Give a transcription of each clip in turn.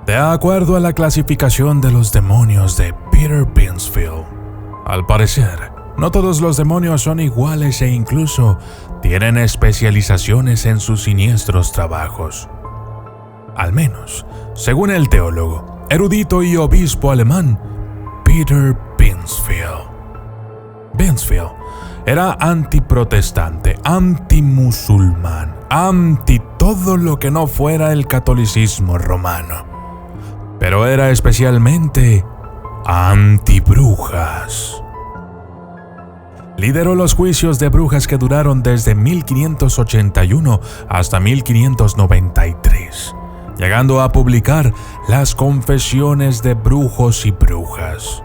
De acuerdo a la clasificación de los demonios de Peter Binsfield, al parecer, no todos los demonios son iguales e incluso tienen especializaciones en sus siniestros trabajos. Al menos, según el teólogo, erudito y obispo alemán Peter Binsfield. Binsfield era antiprotestante, antimusulmán, anti todo lo que no fuera el catolicismo romano, pero era especialmente anti-brujas. Lideró los juicios de brujas que duraron desde 1581 hasta 1593, llegando a publicar las Confesiones de Brujos y Brujas.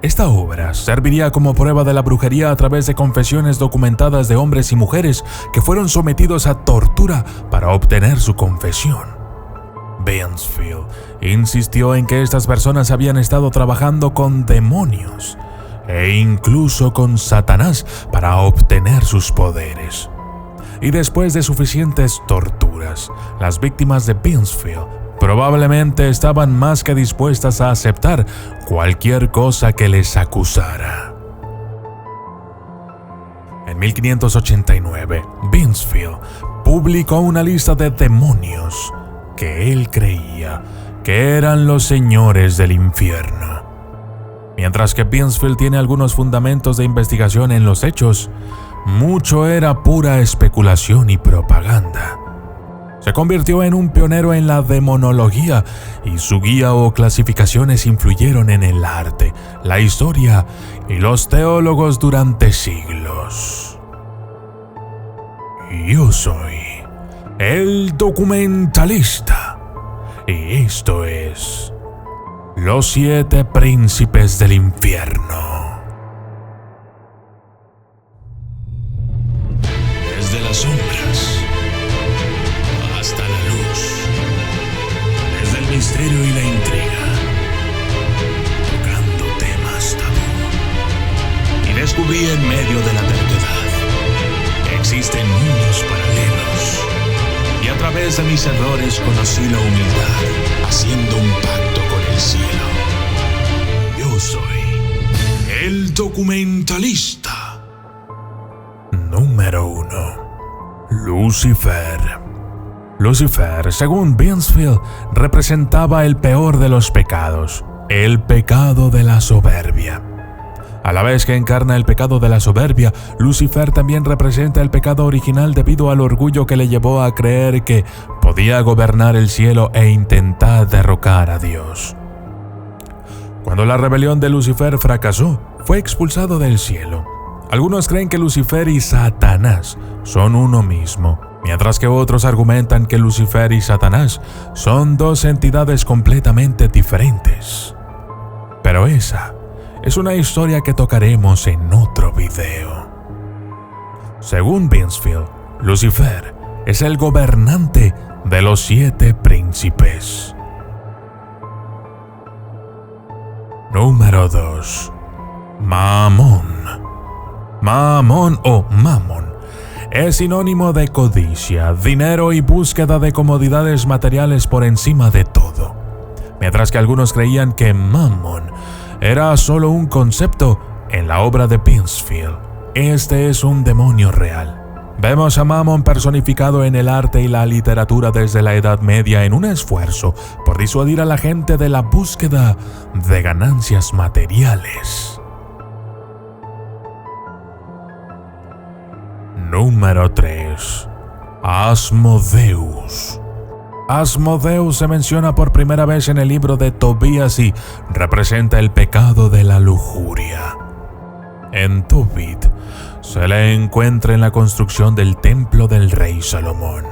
Esta obra serviría como prueba de la brujería a través de confesiones documentadas de hombres y mujeres que fueron sometidos a tortura para obtener su confesión. Binsfield insistió en que estas personas habían estado trabajando con demonios e incluso con Satanás para obtener sus poderes. Y después de suficientes torturas, las víctimas de Binsfield probablemente estaban más que dispuestas a aceptar cualquier cosa que les acusara. En 1589, Binsfield publicó una lista de demonios que él creía que eran los señores del infierno. Mientras que Binsfield tiene algunos fundamentos de investigación en los hechos, mucho era pura especulación y propaganda. Se convirtió en un pionero en la demonología y su guía o clasificaciones influyeron en el arte, la historia y los teólogos durante siglos. Yo soy el documentalista y esto es Los 7 Príncipes del Infierno. Desde las sombras hasta la luz, desde el misterio y la intriga, tocando temas tabú. Y descubrí en medio de la terquedad que existen mundos paralelos. Y a través de mis errores conocí la humildad, haciendo un pacto con el cielo. Yo soy el documentalista. Número 1. Lucifer. Lucifer, según Binsfield, representaba el peor de los pecados, el pecado de la soberbia. A la vez que encarna el pecado de la soberbia, Lucifer también representa el pecado original debido al orgullo que le llevó a creer que podía gobernar el cielo e intentar derrocar a Dios. Cuando la rebelión de Lucifer fracasó, fue expulsado del cielo. Algunos creen que Lucifer y Satanás son uno mismo, mientras que otros argumentan que Lucifer y Satanás son dos entidades completamente diferentes. Pero esa es una historia que tocaremos en otro video. Según Binsfield, Lucifer es el gobernante de los 7 príncipes. Número 2. Mamón. Mamón o Mamón es sinónimo de codicia, dinero y búsqueda de comodidades materiales por encima de todo. Mientras que algunos creían que Mamón era solo un concepto, en la obra de Binsfield, este es un demonio real. Vemos a Mamón personificado en el arte y la literatura desde la Edad Media en un esfuerzo por disuadir a la gente de la búsqueda de ganancias materiales. Número 3. Asmodeus. Asmodeus se menciona por primera vez en el libro de Tobías y representa el pecado de la lujuria. En Tobit se le encuentra en la construcción del templo del rey Salomón.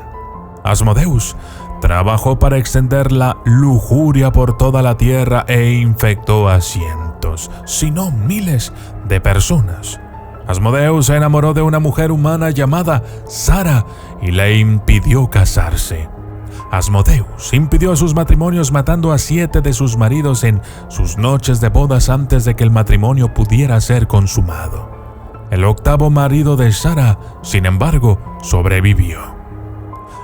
Asmodeus trabajó para extender la lujuria por toda la tierra e infectó a cientos, si no miles, de personas. Asmodeus se enamoró de una mujer humana llamada Sara y le impidió casarse. Asmodeus impidió sus matrimonios matando a 7 de sus maridos en sus noches de bodas antes de que el matrimonio pudiera ser consumado. El 8º marido de Sara, sin embargo, sobrevivió.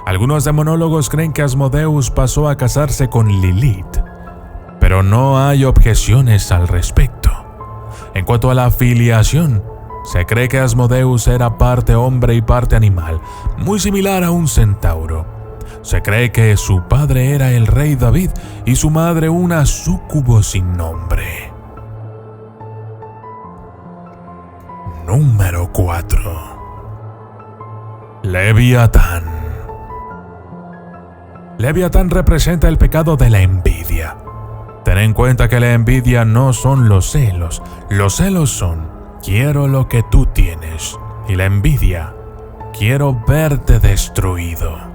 Algunos demonólogos creen que Asmodeus pasó a casarse con Lilith, pero no hay objeciones al respecto. En cuanto a la filiación, se cree que Asmodeus era parte hombre y parte animal, muy similar a un centauro. Se cree que su padre era el rey David y su madre una súcubo sin nombre. Número 4. Leviatán. Leviatán representa el pecado de la envidia. Ten en cuenta que la envidia no son los celos. Los celos son: quiero lo que tú tienes. Y la envidia: quiero verte destruido.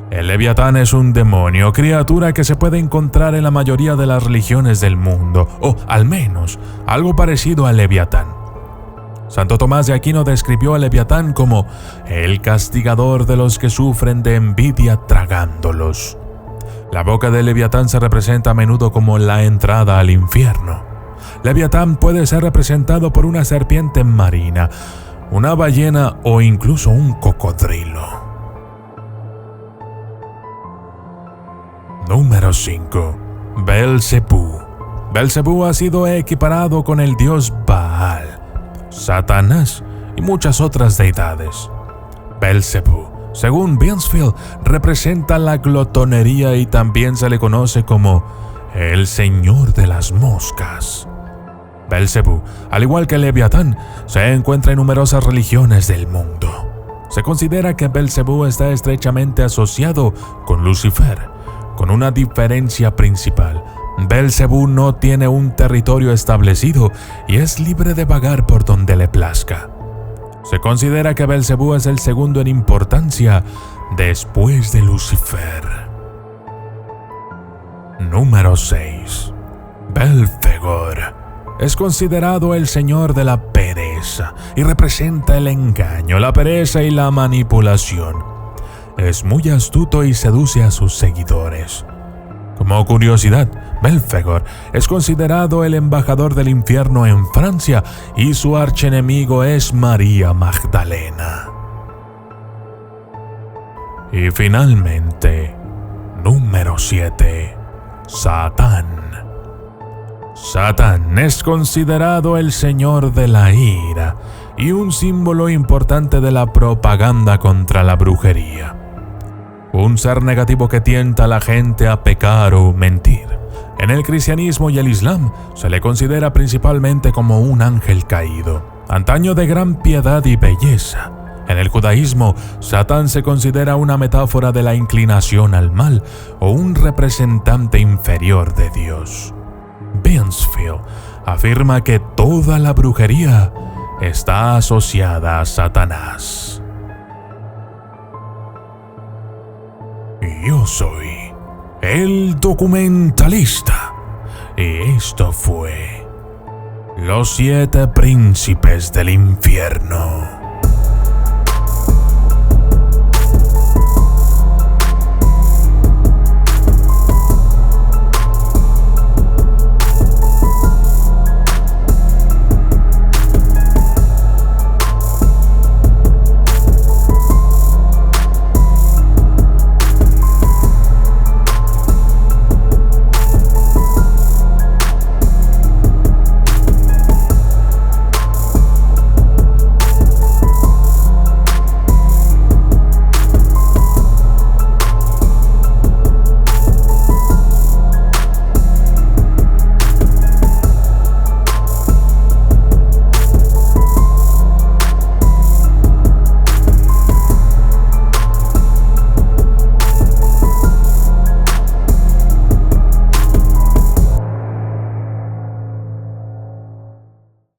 El Leviatán es un demonio, criatura que se puede encontrar en la mayoría de las religiones del mundo, o al menos algo parecido al Leviatán. Santo Tomás de Aquino describió al Leviatán como el castigador de los que sufren de envidia tragándolos. La boca del Leviatán se representa a menudo como la entrada al infierno. Leviatán puede ser representado por una serpiente marina, una ballena o incluso un cocodrilo. Número 5. Belcebú. Belcebú ha sido equiparado con el dios Baal, Satanás y muchas otras deidades. Belcebú, según Binsfield, representa la glotonería y también se le conoce como el señor de las moscas. Belcebú, al igual que Leviatán, se encuentra en numerosas religiones del mundo. Se considera que Belcebú está estrechamente asociado con Lucifer, con una diferencia principal. Belcebú no tiene un territorio establecido y es libre de vagar por donde le plazca. Se considera que Belcebú es el segundo en importancia después de Lucifer. Número 6. Belfegor. Es considerado el señor de la pereza y representa el engaño, la pereza y la manipulación. Es muy astuto y seduce a sus seguidores. Como curiosidad, Belfegor es considerado el embajador del infierno en Francia y su archienemigo es María Magdalena. Y finalmente, número 7. Satán. Satán es considerado el señor de la ira y un símbolo importante de la propaganda contra la brujería. Un ser negativo que tienta a la gente a pecar o mentir. En el cristianismo y el islam se le considera principalmente como un ángel caído, antaño de gran piedad y belleza. En el judaísmo, Satán se considera una metáfora de la inclinación al mal o un representante inferior de Dios. Binsfield afirma que toda la brujería está asociada a Satanás. Yo soy el documentalista y esto fue Los 7 Príncipes del Infierno.